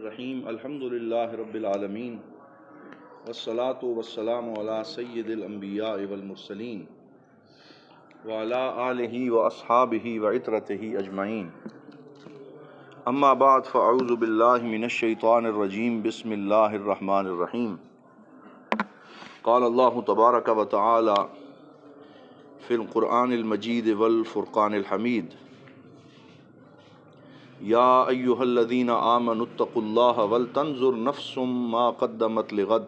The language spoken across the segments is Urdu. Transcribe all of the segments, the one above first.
الرحیم الحمد للہ رب العالمین والصلاة والسلام علی سید الانبیاء والمرسلین وعلی آلہ واصحابہ وعطرتہ اجمعین اما بعد فاعوذ باللہ من الشیطان الرجیم بسم اللہ الرحمن الرحیم قال اللہ تبارک و تعالی فی القرآن المجید والفرقان الحمید یا ایہا الذین آمنوا اتقوا اللہ ولتنظر نفس ما قدمت لغد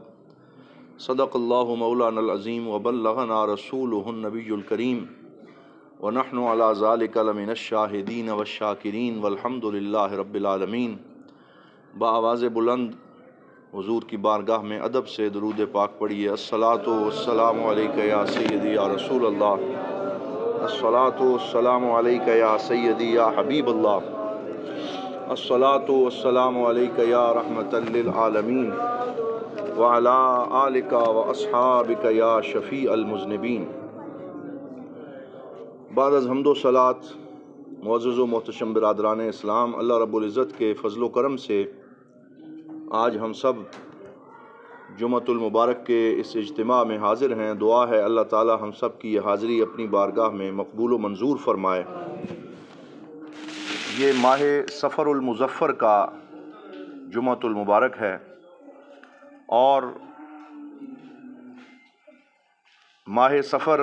صدق اللہ مولانا العظیم وبلغنا رسولہ النبی الکریم ونحن علی ذلک لمن الشاہدین والشاکرین والحمد للہ رب العالمین۔ بآواز بلند حضور کی بارگاہ میں ادب سے درود پاک پڑھیے۔ الصلاۃ والسلام علیک یا سیدی یا رسول اللہ، الصلاۃ والسلام علیک یا سیدی یا حبیب اللہ، الصلاۃ والسلام علیک یا رحمۃ للعالمین وعلی آلک واصحابک یا شفیع المذنبین۔ بعد از حمد و صلات، معزز و محتشم برادران اسلام، اللہ رب العزت کے فضل و کرم سے آج ہم سب جمعۃ المبارک کے اس اجتماع میں حاضر ہیں۔ دعا ہے اللہ تعالی ہم سب کی یہ حاضری اپنی بارگاہ میں مقبول و منظور فرمائے۔ یہ ماہ صفر المظفر کا جمعۃ المبارک ہے، اور ماہ صفر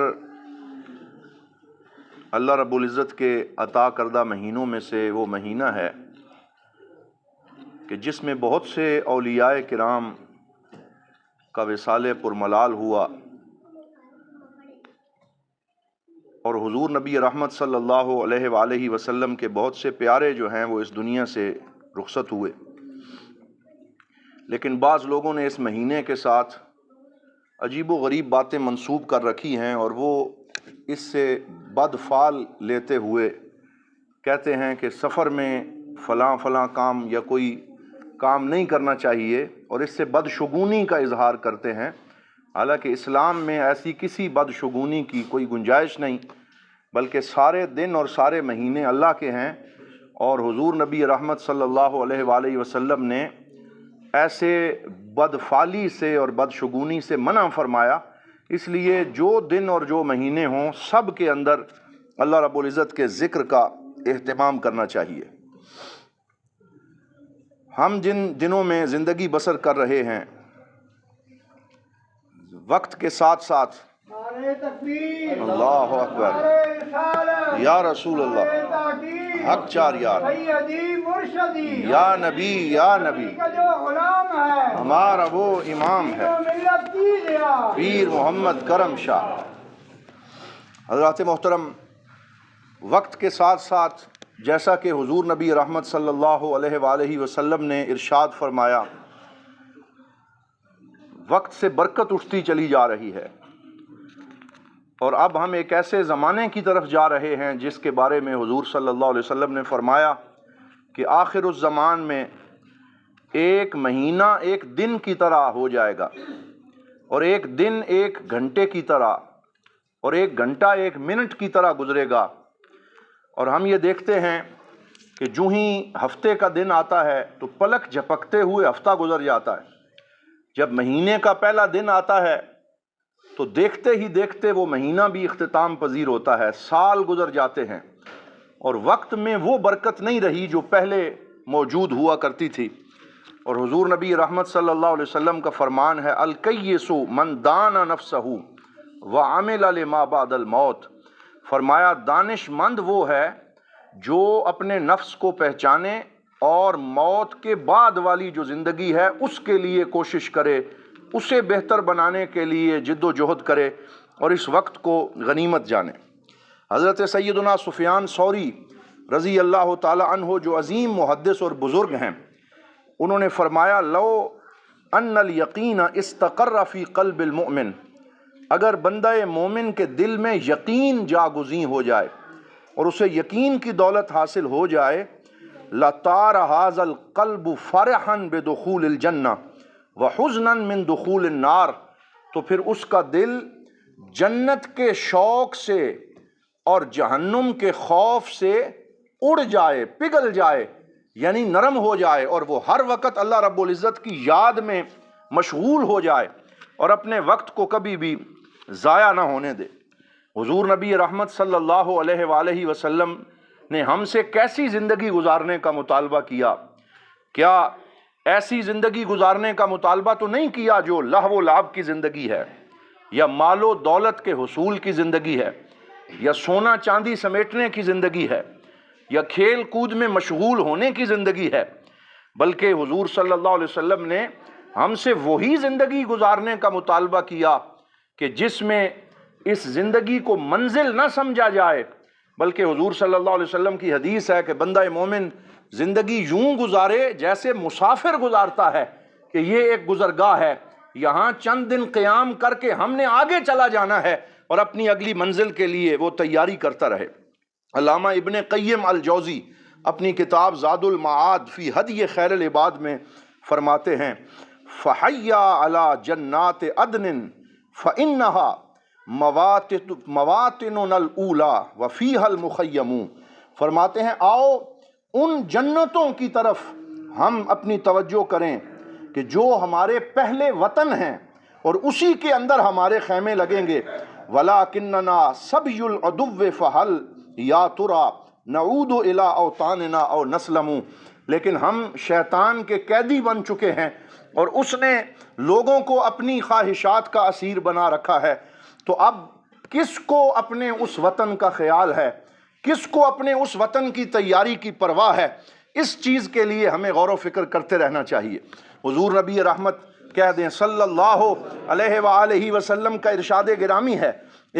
اللہ رب العزت کے عطا کردہ مہینوں میں سے وہ مہینہ ہے کہ جس میں بہت سے اولیاء کرام کا وصال پرملال ہوا، اور حضور نبی رحمت صلی اللہ علیہ وآلہ وسلم کے بہت سے پیارے جو ہیں وہ اس دنیا سے رخصت ہوئے۔ لیکن بعض لوگوں نے اس مہینے کے ساتھ عجیب و غریب باتیں منسوب کر رکھی ہیں، اور وہ اس سے بد فال لیتے ہوئے کہتے ہیں کہ سفر میں فلاں فلاں کام یا کوئی کام نہیں کرنا چاہیے، اور اس سے بدشگونی کا اظہار کرتے ہیں۔ حالانکہ اسلام میں ایسی کسی بدشگونی کی کوئی گنجائش نہیں، بلکہ سارے دن اور سارے مہینے اللہ کے ہیں، اور حضور نبی رحمت صلی اللہ علیہ وآلہ وسلم نے ایسے بدفالی سے اور بدشگونی سے منع فرمایا۔ اس لیے جو دن اور جو مہینے ہوں، سب کے اندر اللہ رب العزت کے ذکر کا اہتمام کرنا چاہیے۔ ہم جن دنوں میں زندگی بسر کر رہے ہیں، وقت کے ساتھ ساتھ اللہ اکبر یا رسول اللہ حق چار یار یا نبی یا نبی، ہمارا وہ امام ہے پیر محمد کرم شاہ۔ حضرات محترم، وقت کے ساتھ ساتھ جیسا کہ حضور نبی رحمت صلی اللہ علیہ وآلہ وسلم نے ارشاد فرمایا، وقت سے برکت اٹھتی چلی جا رہی ہے، اور اب ہم ایک ایسے زمانے کی طرف جا رہے ہیں جس کے بارے میں حضور صلی اللہ علیہ وسلم نے فرمایا کہ آخر الزمان میں ایک مہینہ ایک دن کی طرح ہو جائے گا، اور ایک دن ایک گھنٹے کی طرح، اور ایک گھنٹہ ایک منٹ کی طرح گزرے گا۔ اور ہم یہ دیکھتے ہیں کہ جو ہی ہفتے کا دن آتا ہے تو پلک جھپکتے ہوئے ہفتہ گزر جاتا ہے۔ جب مہینے کا پہلا دن آتا ہے تو دیکھتے ہی دیکھتے وہ مہینہ بھی اختتام پذیر ہوتا ہے، سال گزر جاتے ہیں، اور وقت میں وہ برکت نہیں رہی جو پہلے موجود ہوا کرتی تھی۔ اور حضور نبی رحمت صلی اللہ علیہ وسلم کا فرمان ہے، الکیس من دان نفسہ وعمل لما بعد الموت۔ فرمایا دانش مند وہ ہے جو اپنے نفس کو پہچانے اور موت کے بعد والی جو زندگی ہے اس کے لیے کوشش کرے، اسے بہتر بنانے کے لیے جد و جہد کرے، اور اس وقت کو غنیمت جانے۔ حضرت سیدنا سفیان ثوری رضی اللہ تعالی عنہ جو عظیم محدث اور بزرگ ہیں، انہوں نے فرمایا، لو ان الیقین استقر فی قلب المؤمن، اگر بندہ مومن کے دل میں یقین جاگزیں ہو جائے اور اسے یقین کی دولت حاصل ہو جائے، لطار ھذا القلب فرحا بدخول الجنہ وحزنا من دخول النار، تو پھر اس کا دل جنت کے شوق سے اور جہنم کے خوف سے اڑ جائے، پگھل جائے، یعنی نرم ہو جائے اور وہ ہر وقت اللہ رب العزت کی یاد میں مشغول ہو جائے اور اپنے وقت کو کبھی بھی ضائع نہ ہونے دے۔ حضور نبی رحمت صلی اللہ علیہ وآلہ وسلم نے ہم سے کیسی زندگی گزارنے کا مطالبہ کیا؟ کیا ایسی زندگی گزارنے کا مطالبہ تو نہیں کیا جو لہو و لعب کی زندگی ہے، یا مال و دولت کے حصول کی زندگی ہے، یا سونا چاندی سمیٹنے کی زندگی ہے، یا کھیل کود میں مشغول ہونے کی زندگی ہے، بلکہ حضور صلی اللہ علیہ وسلم نے ہم سے وہی زندگی گزارنے کا مطالبہ کیا کہ جس میں اس زندگی کو منزل نہ سمجھا جائے، بلکہ حضور صلی اللہ علیہ وسلم کی حدیث ہے کہ بندہ مومن زندگی یوں گزارے جیسے مسافر گزارتا ہے کہ یہ ایک گزرگاہ ہے، یہاں چند دن قیام کر کے ہم نے آگے چلا جانا ہے اور اپنی اگلی منزل کے لیے وہ تیاری کرتا رہے۔ علامہ ابن قیم الجوزی اپنی کتاب زاد المعاد فی ہدی خیر العباد میں فرماتے ہیں فحیا علی جنات عدن فإنها مواطننا الاولی وفیہا المخیم، فرماتے ہیں آؤ ان جنتوں کی طرف ہم اپنی توجہ کریں کہ جو ہمارے پہلے وطن ہیں اور اسی کے اندر ہمارے خیمے لگیں گے۔ وَلَكِنَّنَا سَبْيُ الْعَدُوِّ فَهَلْ یا ترا نعود الی اوطاننا او نسلم، لیکن ہم شیطان کے قیدی بن چکے ہیں اور اس نے لوگوں کو اپنی خواہشات کا اسیر بنا رکھا ہے، تو اب کس کو اپنے اس وطن کا خیال ہے، کس کو اپنے اس وطن کی تیاری کی پرواہ ہے؟ اس چیز کے لیے ہمیں غور و فکر کرتے رہنا چاہیے۔ حضور نبی رحمت کہہ دیں صلی اللہ علیہ وآلہ وسلم کا ارشاد گرامی ہے،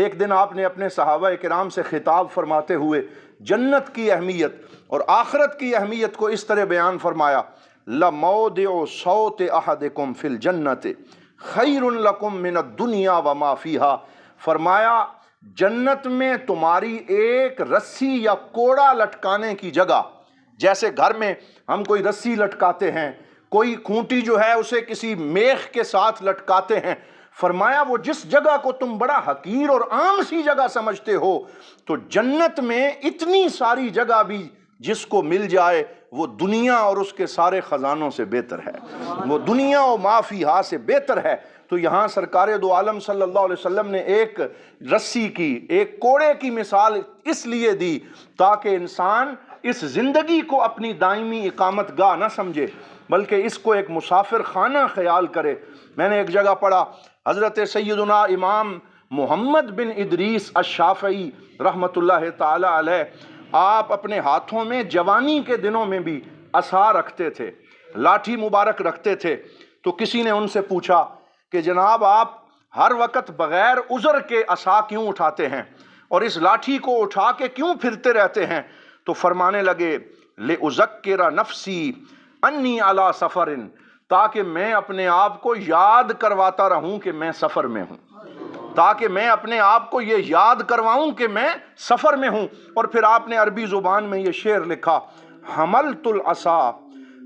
ایک دن آپ نے اپنے صحابہ کرام سے خطاب فرماتے ہوئے جنت کی اہمیت اور آخرت کی اہمیت کو اس طرح بیان فرمایا لَمَوْدِعُ صَوْتِ أَحَدِكُمْ فِي الْجَنَّةِ خَيْرٌ لَكُمْ مِنَ الدُّنْيَا وَمَا فِيهَا، فرمایا جنت میں تمہاری ایک رسی یا کوڑا لٹکانے کی جگہ، جیسے گھر میں ہم کوئی رسی لٹکاتے ہیں، کوئی کھونٹی جو ہے اسے کسی میخ کے ساتھ لٹکاتے ہیں، فرمایا وہ جس جگہ کو تم بڑا حقیر اور عام سی جگہ سمجھتے ہو، تو جنت میں اتنی ساری جگہ بھی جس کو مل جائے وہ دنیا اور اس کے سارے خزانوں سے بہتر ہے، وہ دنیا و ما فیہا سے بہتر ہے۔ تو یہاں سرکار دو عالم صلی اللہ علیہ وسلم نے ایک رسی کی، ایک کوڑے کی مثال اس لیے دی تاکہ انسان اس زندگی کو اپنی دائمی اقامت گاہ نہ سمجھے بلکہ اس کو ایک مسافر خانہ خیال کرے۔ میں نے ایک جگہ پڑھا حضرت سیدنا امام محمد بن ادریس الشافعی رحمۃ اللہ تعالی علیہ، آپ اپنے ہاتھوں میں جوانی کے دنوں میں بھی عصا رکھتے تھے، لاٹھی مبارک رکھتے تھے۔ تو کسی نے ان سے پوچھا کہ جناب آپ ہر وقت بغیر عذر کے عصا کیوں اٹھاتے ہیں اور اس لاٹھی کو اٹھا کے کیوں پھرتے رہتے ہیں؟ تو فرمانے لگے لِأُذَكِّرَ نَفْسِي أَنِّي عَلَى سَفَرٍ، تاکہ میں اپنے آپ کو یاد کرواتا رہوں کہ میں سفر میں ہوں، تاکہ میں اپنے آپ کو یہ یاد کرواؤں کہ میں سفر میں ہوں۔ اور پھر آپ نے عربی زبان میں یہ شعر لکھا حملت العصا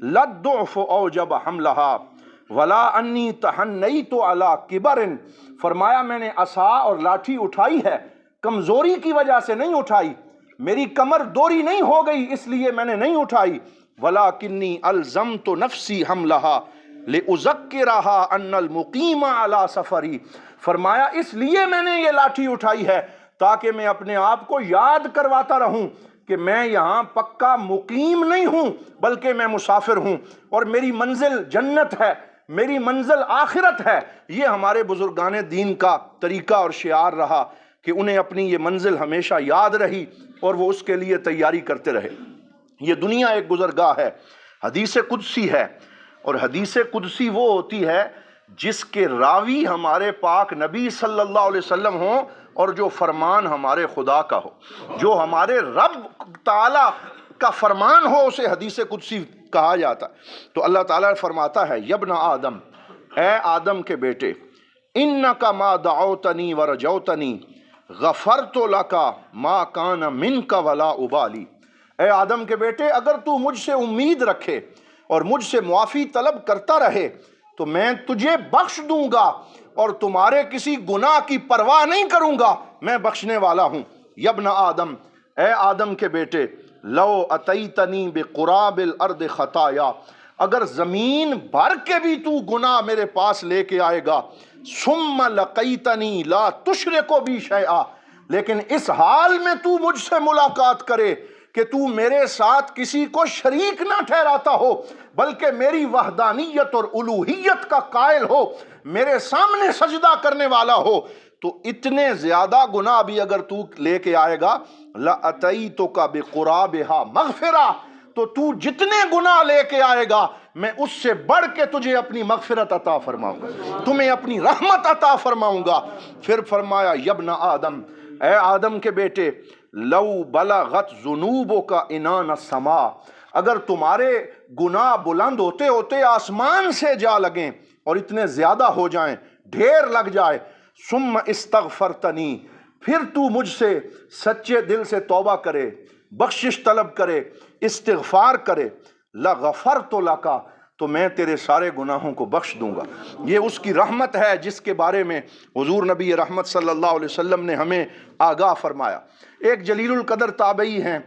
للضعف اوجب حملها ولا انی تحنیت علی کبر، فرمایا میں نے عصا اور لاٹھی اٹھائی ہے کمزوری کی وجہ سے نہیں اٹھائی، میری کمر دوری نہیں ہو گئی اس لیے میں نے نہیں اٹھائی، ولکنی الزمت نفسی حملها لأذکرها ان المقیم علی سفری، فرمایا اس لیے میں نے یہ لاٹھی اٹھائی ہے تاکہ میں اپنے آپ کو یاد کرواتا رہوں کہ میں یہاں پکا مقیم نہیں ہوں بلکہ میں مسافر ہوں اور میری منزل جنت ہے، میری منزل آخرت ہے۔ یہ ہمارے بزرگان دین کا طریقہ اور شعار رہا کہ انہیں اپنی یہ منزل ہمیشہ یاد رہی اور وہ اس کے لیے تیاری کرتے رہے۔ یہ دنیا ایک گزرگاہ ہے، حدیث قدسی ہے، اور حدیث قدسی وہ ہوتی ہے جس کے راوی ہمارے پاک نبی صلی اللہ علیہ وسلم ہوں اور جو فرمان ہمارے خدا کا ہو، جو ہمارے رب تعالیٰ کا فرمان ہو، اسے حدیث قدسی کہا جاتا ہے۔ تو اللہ تعالیٰ فرماتا ہے یبن آدم، اے آدم کے بیٹے، انک ما دعوتنی ورجوتنی غفرت لک ما کان منک ولا ابالی، اے آدم کے بیٹے اگر تو مجھ سے امید رکھے اور مجھ سے معافی طلب کرتا رہے تو میں تجھے بخش دوں گا اور تمہارے کسی گناہ کی پرواہ نہیں کروں گا، میں بخشنے والا ہوں۔ یبن آدم، اے آدم کے بیٹے، لو اتیتنی بقراب الارض خطایا، اگر زمین بھر کے بھی تو گناہ میرے پاس لے کے آئے گا، ثم لقیتنی لا تشرک بی شیئا، لیکن اس حال میں تو مجھ سے ملاقات کرے کہ تو میرے ساتھ کسی کو شریک نہ ٹھہراتا ہو، بلکہ میری وحدانیت اور الوہیت کا قائل ہو، میرے سامنے سجدہ کرنے والا ہو، تو اتنے زیادہ گناہ بھی اگر تو لے کے آئے گا، لَأَتَيْتُكَ بِقُرَابِهَا مَغْفِرَةً، تو تو جتنے گناہ لے کے آئے گا میں اس سے بڑھ کے تجھے اپنی مغفرت عطا فرماؤں گا، تمہیں اپنی رحمت عطا فرماؤں گا۔ پھر فرمایا یبن آدم، اے آدم کے بیٹے، لو بلغت ذنوبک عنان السماء، اگر تمہارے گناہ بلند ہوتے ہوتے آسمان سے جا لگیں اور اتنے زیادہ ہو جائیں، ڈھیر لگ جائے، ثم استغفرتنی، پھر تو مجھ سے سچے دل سے توبہ کرے، بخشش طلب کرے، استغفار کرے، لغفرت لک، تو میں تیرے سارے گناہوں کو بخش دوں گا۔ یہ اس کی رحمت ہے جس کے بارے میں حضور نبی رحمت صلی اللہ علیہ وسلم نے ہمیں آگاہ فرمایا۔ ایک جلیل القدر تابعی ہیں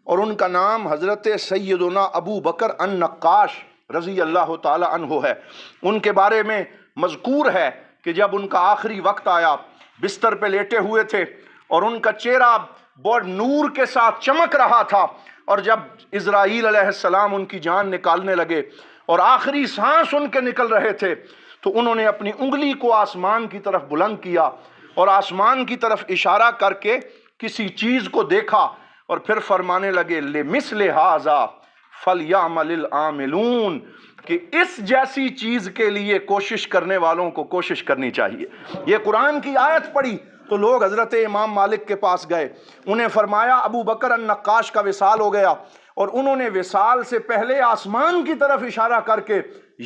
اور ان کا نام حضرت سیدنا ابو بکر النقاش رضی اللہ تعالی عنہ ہے۔ ان کے بارے میں مذکور ہے کہ جب ان کا آخری وقت آیا، بستر پہ لیٹے ہوئے تھے اور ان کا چہرہ بہت نور کے ساتھ چمک رہا تھا، اور جب اسرائیل علیہ السلام ان کی جان نکالنے لگے اور آخری سانس ان کے نکل رہے تھے، تو انہوں نے اپنی انگلی کو آسمان کی طرف بلند کیا اور آسمان کی طرف اشارہ کر کے کسی چیز کو دیکھا، اور پھر فرمانے لگے لِمِثْلِ هَٰذَا فَلْيَعْمَلِ الْعَامِلُونَ، کہ اس جیسی چیز کے لیے کوشش کرنے والوں کو کوشش کرنی چاہیے۔ یہ قرآن کی آیت پڑھی تو لوگ حضرت امام مالک کے پاس گئے، انہیں فرمایا ابو بکر النقاش کا وصال ہو گیا، اور انہوں نے وصال سے پہلے آسمان کی طرف اشارہ کر کے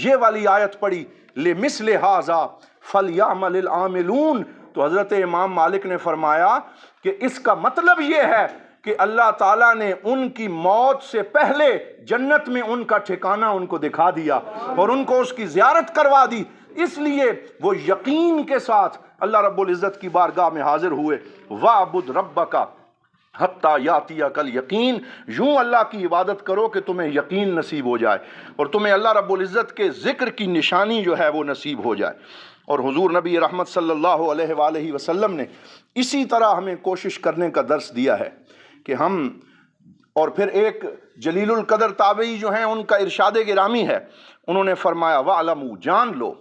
یہ والی آیت پڑھی لِمِثْلِ هَٰذَا فَلْيَعْمَلِ الْعَامِلُونَ۔ تو حضرت امام مالک نے فرمایا کہ اس کا مطلب یہ ہے کہ اللہ تعالیٰ نے ان کی موت سے پہلے جنت میں ان کا ٹھکانہ ان کو دکھا دیا اور ان کو اس کی زیارت کروا دی، اس لیے وہ یقین کے ساتھ اللہ رب العزت کی بارگاہ میں حاضر ہوئے۔ وَاعْبُدْ رَبَّكَ حَتَّى يَأْتِيَكَ الْيَقِينُ، یوں اللہ کی عبادت کرو کہ تمہیں یقین نصیب ہو جائے اور تمہیں اللہ رب العزت کے ذکر کی نشانی جو ہے وہ نصیب ہو جائے۔ اور حضور نبی رحمت صلی اللہ علیہ وآلہ وسلم نے اسی طرح ہمیں کوشش کرنے کا درس دیا ہے کہ ہم، اور پھر ایک جلیل القدر تابعی جو ہیں ان کا ارشاد گرامی ہے، انہوں نے فرمایا وَعْلَمُوا، جان لو،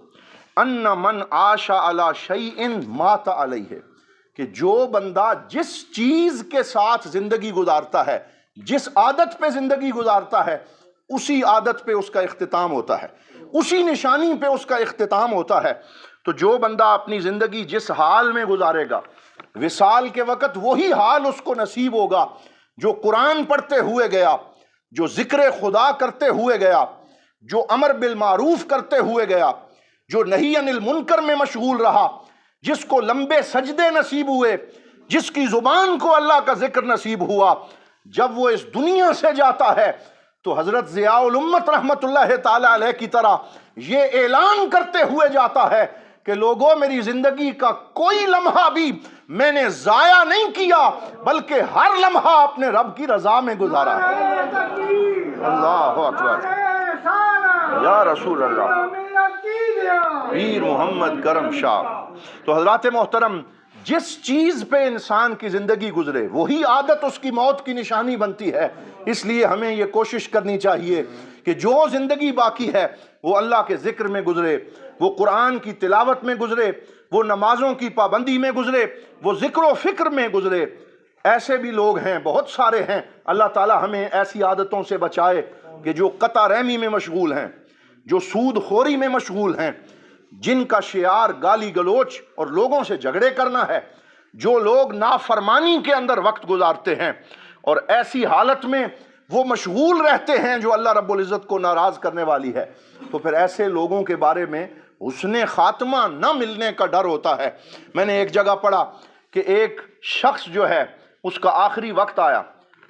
أَنَّ مَنْ عَاشَ عَلَى شَيْءٍ مَاتَ عَلَيْهِ، کہ جو بندہ جس چیز کے ساتھ زندگی گزارتا ہے، جس عادت پہ زندگی گزارتا ہے، اسی عادت پہ اس کا اختتام ہوتا ہے، اسی نشانی پہ اس کا اختتام ہوتا ہے۔ تو جو بندہ اپنی زندگی جس حال میں گزارے گا، وصال کے وقت وہی حال اس کو نصیب ہوگا جو قرآن پڑھتے ہوئے گیا، جو ذکر خدا کرتے ہوئے گیا، جو امر بالمعروف کرتے ہوئے گیا، جو نہی عن المنکر میں مشغول رہا، جس کو لمبے سجدے نصیب ہوئے، جس کی زبان کو اللہ کا ذکر نصیب ہوا، جب وہ اس دنیا سے جاتا ہے تو حضرت ضیاء الامت رحمت اللہ تعالی علیہ کی طرح یہ اعلان کرتے ہوئے جاتا ہے کہ لوگوں، میری زندگی کا کوئی لمحہ بھی میں نے ضائع نہیں کیا، بلکہ ہر لمحہ اپنے رب کی رضا میں گزارا ہے۔ اللہ اکبر، یا رسول اللہ، پیر محمد کرم شاہ۔ تو حضرات محترم، جس چیز پہ انسان کی زندگی گزرے وہی عادت اس کی موت کی نشانی بنتی ہے۔ اس لیے ہمیں یہ کوشش کرنی چاہیے کہ جو زندگی باقی ہے وہ اللہ کے ذکر میں گزرے، وہ قرآن کی تلاوت میں گزرے، وہ نمازوں کی پابندی میں گزرے، وہ ذکر و فکر میں گزرے۔ ایسے بھی لوگ ہیں، بہت سارے ہیں، اللہ تعالی ہمیں ایسی عادتوں سے بچائے کہ جو قطع رحمی میں مشغول ہیں، جو سود خوری میں مشغول ہیں، جن کا شعار گالی گلوچ اور لوگوں سے جھگڑے کرنا ہے، جو لوگ نافرمانی کے اندر وقت گزارتے ہیں اور ایسی حالت میں وہ مشغول رہتے ہیں جو اللہ رب العزت کو ناراض کرنے والی ہے، تو پھر ایسے لوگوں کے بارے میں حسن خاتمہ نہ ملنے کا ڈر ہوتا ہے۔ میں نے ایک جگہ پڑھا کہ ایک شخص جو ہے اس کا آخری وقت آیا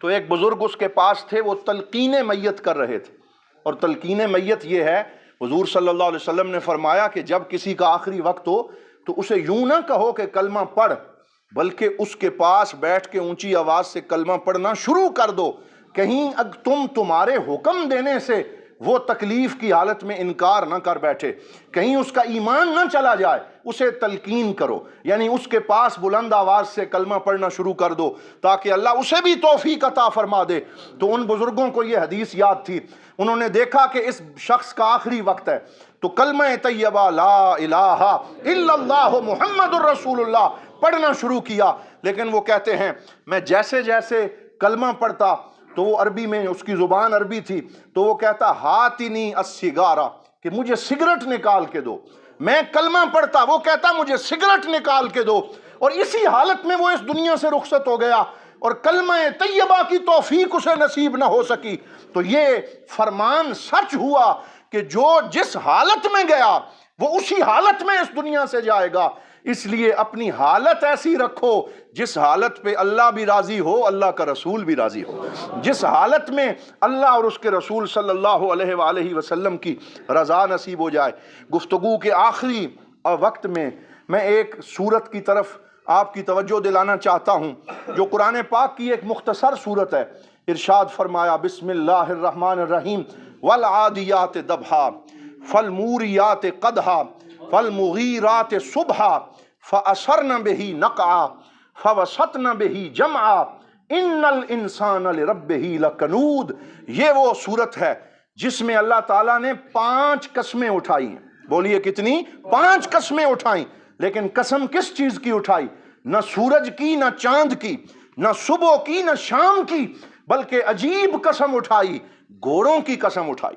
تو ایک بزرگ اس کے پاس تھے، وہ تلقین میت کر رہے تھے، اور تلقین میت یہ ہے، حضور صلی اللہ علیہ وسلم نے فرمایا کہ جب کسی کا آخری وقت ہو تو اسے یوں نہ کہو کہ کلمہ پڑھ، بلکہ اس کے پاس بیٹھ کے اونچی آواز سے کلمہ پڑھنا شروع کر دو کہیں تم تمہارے حکم دینے سے وہ تکلیف کی حالت میں انکار نہ کر بیٹھے، کہیں اس کا ایمان نہ چلا جائے، اسے تلقین کرو، یعنی اس کے پاس بلند آواز سے کلمہ پڑھنا شروع کر دو تاکہ اللہ اسے بھی توفیق عطا فرما دے۔ تو ان بزرگوں کو یہ حدیث یاد تھی، انہوں نے دیکھا کہ اس شخص کا آخری وقت ہے تو کلمہ طیبہ لا الہ الا اللہ محمد الرسول اللہ پڑھنا شروع کیا، لیکن وہ کہتے ہیں میں جیسے جیسے کلمہ پڑھتا تو وہ عربی میں، اس کی زبان عربی تھی، تو وہ کہتا ہاتنی السگارہ، کہ مجھے سگریٹ نکال کے دو، میں کلمہ پڑھتا، وہ کہتا مجھے سگریٹ نکال کے دو، اور اسی حالت میں وہ اس دنیا سے رخصت ہو گیا اور کلمہ طیبہ کی توفیق اسے نصیب نہ ہو سکی۔ تو یہ فرمان سچ ہوا کہ جو جس حالت میں گیا وہ اسی حالت میں اس دنیا سے جائے گا۔ اس لیے اپنی حالت ایسی رکھو جس حالت پہ اللہ بھی راضی ہو، اللہ کا رسول بھی راضی ہو، جس حالت میں اللہ اور اس کے رسول صلی اللہ علیہ وآلہ وسلم کی رضا نصیب ہو جائے۔ گفتگو کے آخری وقت میں ایک سورت کی طرف آپ کی توجہ دلانا چاہتا ہوں جو قرآن پاک کی ایک مختصر سورت ہے۔ ارشاد فرمایا بسم اللہ الرحمن الرحیم والعادیات ضبحا فالموریات قدحا فالمغیرات صبحا فأثرن به نقعا فوسطن به جمعا ان الانسان لربہ لکنود۔ یہ وہ صورت ہے جس میں اللہ تعالیٰ نے 5 قسمیں اٹھائی ہیں۔ بولیے کتنی؟ 5 قسمیں اٹھائیں، لیکن قسم کس چیز کی اٹھائی؟ نہ سورج کی، نہ چاند کی، نہ صبح کی، نہ شام کی، بلکہ عجیب قسم اٹھائی، گھوڑوں کی قسم اٹھائی،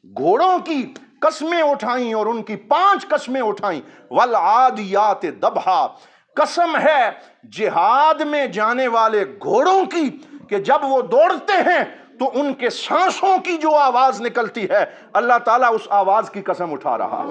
گھوڑوں کی قسمیں اٹھائیں اور ان کی 5 قسمیں اٹھائیں۔ والعادیات ضبحا، قسم ہے جہاد میں جانے والے گھوڑوں کی کہ جب وہ دوڑتے ہیں تو ان کے سانسوں کی جو آواز نکلتی ہے اللہ تعالیٰ اس آواز کی قسم اٹھا رہا۔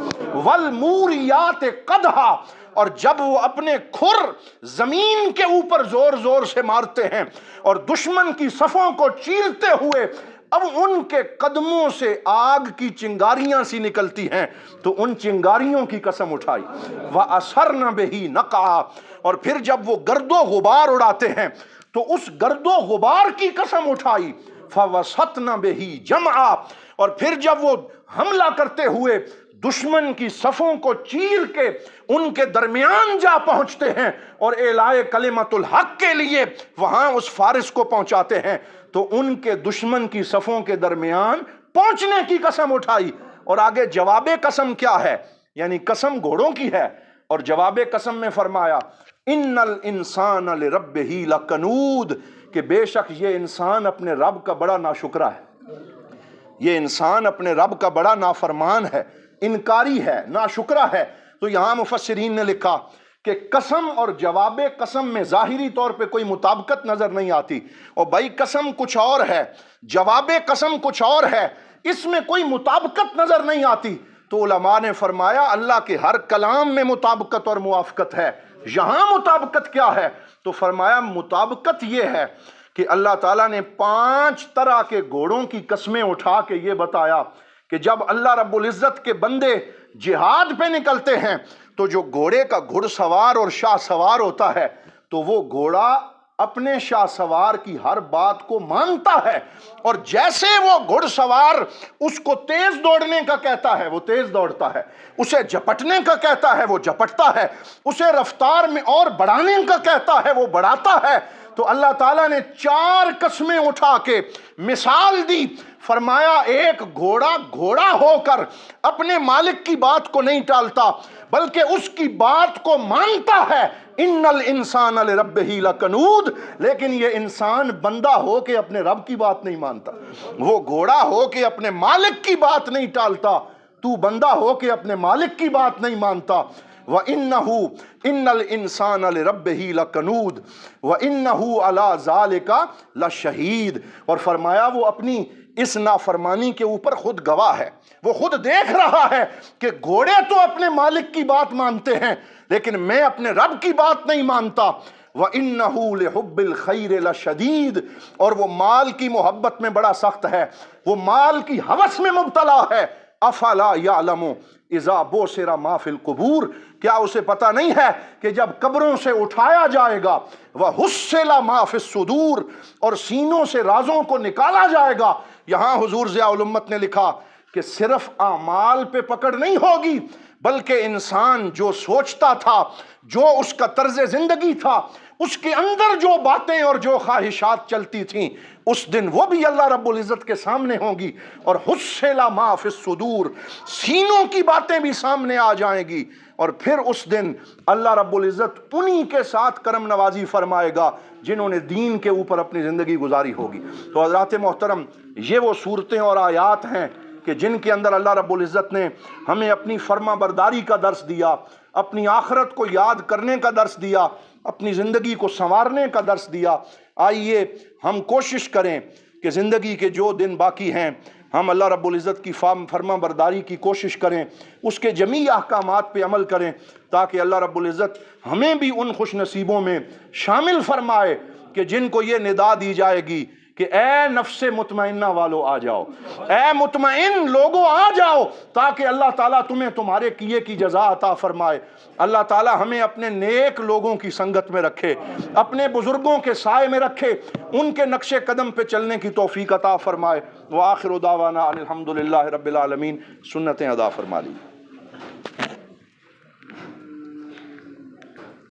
والموریات قدحا، اور جب وہ اپنے کھر زمین کے اوپر زور زور سے مارتے ہیں اور دشمن کی صفوں کو چیرتے ہوئے اب ان کے قدموں سے آگ کی چنگاریاں سی نکلتی ہیں تو ان چنگاریوں کی قسم اٹھائی۔ وَأَثَرْنَ بِهِ نَقْعًا، اور پھر جب وہ گرد و غبار اڑاتے ہیں تو اس گرد و غبار کی قسم اٹھائی۔ فَوَسَطْنَ بِهِ جَمْعًا، اور پھر جب وہ حملہ کرتے ہوئے دشمن کی صفوں کو چیر کے ان کے درمیان جا پہنچتے ہیں اور اعلائے کلمت الحق کے لیے وہاں اس فارس کو پہنچاتے ہیں تو ان کے دشمن کی صفوں کے درمیان پہنچنے کی قسم اٹھائی۔ اور آگے جواب قسم کیا ہے؟ یعنی قسم گھوڑوں کی ہے اور جواب قسم میں فرمایا ان الانسان لربہ لکنود، کہ بے شک یہ انسان اپنے رب کا بڑا ناشکرہ ہے، یہ انسان اپنے رب کا بڑا نافرمان ہے، انکاری ہے، ناشکرہ ہے۔ تو یہاں مفسرین نے لکھا کہ قسم اور جواب قسم میں ظاہری طور پہ کوئی مطابقت نظر نہیں آتی، اور بھائی قسم کچھ اور ہے، جواب قسم کچھ اور ہے، اس میں کوئی مطابقت نظر نہیں آتی۔ تو علماء نے فرمایا اللہ کے ہر کلام میں مطابقت اور موافقت ہے، یہاں مطابقت کیا ہے؟ تو فرمایا مطابقت یہ ہے کہ اللہ تعالیٰ نے 5 طرح کے گھوڑوں کی قسمیں اٹھا کے یہ بتایا کہ جب اللہ رب العزت کے بندے جہاد پہ نکلتے ہیں تو جو گھوڑے کا گھڑ سوار اور شاہ سوار ہوتا ہے تو وہ گھوڑا اپنے شاہ سوار کی ہر بات کو مانتا ہے، اور جیسے وہ گھڑ سوار اس کو تیز دوڑنے کا کہتا ہے وہ تیز دوڑتا ہے، اسے جھپٹنے کا کہتا ہے وہ جھپٹتا ہے، اسے رفتار میں اور بڑھانے کا کہتا ہے وہ بڑھاتا ہے۔ تو اللہ تعالیٰ نے 4 قسمیں اٹھا کے مثال دی، فرمایا ایک گھوڑا گھوڑا ہو کر اپنے مالک کی بات کو نہیں ٹالتا بلکہ اس کی بات کو مانتا ہے، ان الانسان لربہ لکنود، لیکن یہ انسان بندہ ہو کے اپنے رب کی بات نہیں مانتا، وہ گھوڑا ہو کے اپنے مالک کی بات نہیں ٹالتا، تو بندہ ہو کے اپنے مالک کی بات نہیں مانتا۔ وَإِنَّهُ إِنَّ الْإِنسَانَ لِرَبِّهِ لَكَنُودٌ وَإِنَّهُ عَلَى ذَلِكَ لَشَهِيدٌ، اور فرمایا وہ اپنی اس نافرمانی کے اوپر خود گواہ ہے، وہ خود دیکھ رہا ہے کہ گھوڑے تو اپنے مالک کی بات مانتے ہیں لیکن میں اپنے رب کی بات نہیں مانتا۔ وَإِنَّهُ لِحُبِّ الْخَيْرِ لَشَدِيدٌ، اور وہ مال کی محبت میں بڑا سخت ہے، وہ مال کی ہوس میں مبتلا ہے۔ افلا یعلم اذا بوسر ما فی القبور، کیا اسے پتہ نہیں ہے کہ جب قبروں سے اٹھایا جائے گا، وحصل ما فی الصدور، اور سینوں سے رازوں کو نکالا جائے گا۔ یہاں حضور ضیاء الامت نے لکھا کہ صرف اعمال پہ پکڑ نہیں ہوگی، بلکہ انسان جو سوچتا تھا، جو اس کا طرز زندگی تھا، اس کے اندر جو باتیں اور جو خواہشات چلتی تھیں، اس دن وہ بھی اللہ رب العزت کے سامنے ہوں گی، اور حصل ما فی الصدور، سینوں کی باتیں بھی سامنے آ جائیں گی، اور پھر اس دن اللہ رب العزت انہی کے ساتھ کرم نوازی فرمائے گا جنہوں نے دین کے اوپر اپنی زندگی گزاری ہوگی۔ تو حضرات محترم، یہ وہ صورتیں اور آیات ہیں کہ جن کے اندر اللہ رب العزت نے ہمیں اپنی فرما برداری کا درس دیا، اپنی آخرت کو یاد کرنے کا درس دیا، اپنی زندگی کو سنوارنے کا درس دیا۔ آئیے ہم کوشش کریں کہ زندگی کے جو دن باقی ہیں ہم اللہ رب العزت کی فرما برداری کی کوشش کریں، اس کے جمیع احکامات پہ عمل کریں، تاکہ اللہ رب العزت ہمیں بھی ان خوش نصیبوں میں شامل فرمائے کہ جن کو یہ ندا دی جائے گی کہ اے نفس مطمئنہ والو آ جاؤ، اے مطمئن لوگوں آ جاؤ، تاکہ اللہ تعالیٰ تمہیں تمہارے کیے کی جزا عطا فرمائے۔ اللہ تعالیٰ ہمیں اپنے نیک لوگوں کی سنگت میں رکھے، اپنے بزرگوں کے سائے میں رکھے، ان کے نقش قدم پہ چلنے کی توفیق عطا فرمائے۔ وآخر دعوانا ان الحمد للہ رب العالمین، سنتیں ادا فرما لی۔